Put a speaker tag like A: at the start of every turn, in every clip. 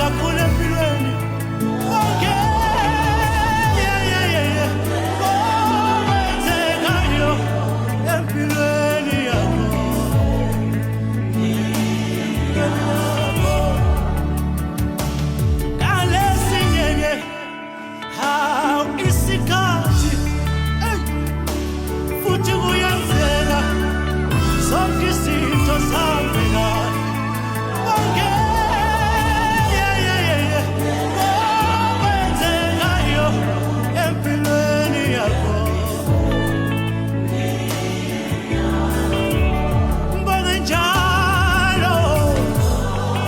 A: kakhulu empilweni. Okay. Okwenzekayo empilweni yakho. Kalesinye hawu isikhathi futhi kuyenzeka zonke izinto zihambe kahle. Okwenzekayo empilweni yakho. Ngibonge njalo,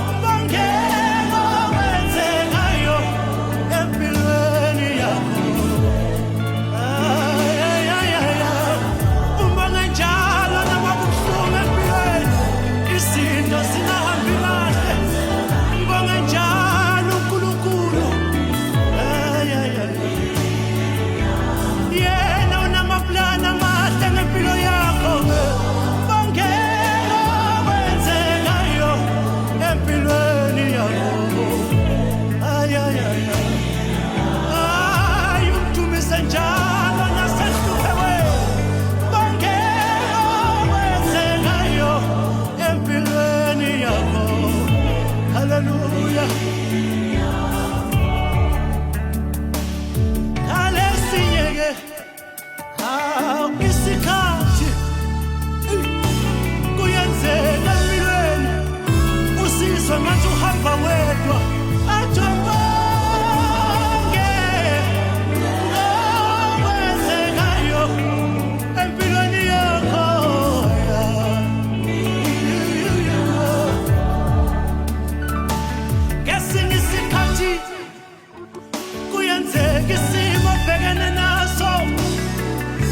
A: ngibonge okwenzekayo empilweni yakho. Ngibonge njalo noma kubuhlungu empilweni, izinto zingahambi kahle. Ngibonge njalo uNkulunkulu. Yena unamaplani amahle ngempilo yakho. Ngibonge okwenzekayo empilweni yakho. Umdumise njalo nasehlupheweni. Ngibonge okwenzekayo empilweni yakho. Hallelujah. Kalesinye-ke hawu isikhathi kuyenzeka empilweni usizwe ngathi uhamba wedwa. Athi ngibonge okwenzekayo empilweni yakho. Ngesinye isikhathi kuyenzeka isimo obhekene naso.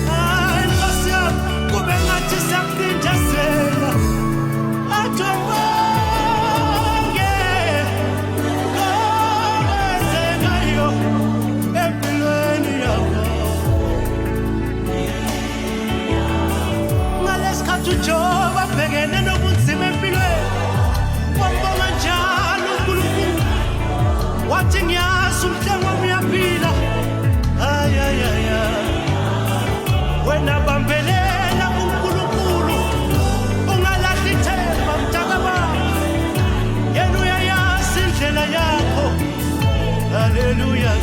A: Hayi Nkosi yami, kube ngathi siyakucindezela. Athi ngibonge okwenzekayo empilweni yakho. Ngalesikhathi uJobe abhekene nobunzima empilweni, wambonga njalo uNkulunkulu. Wathi ngiyazi umhlengi wami uyaphila. Wena bambelela kuNkulunkulu, ungalahli ithemba mntaka wami. Yena uyayazi indlela yakho. Haleluya.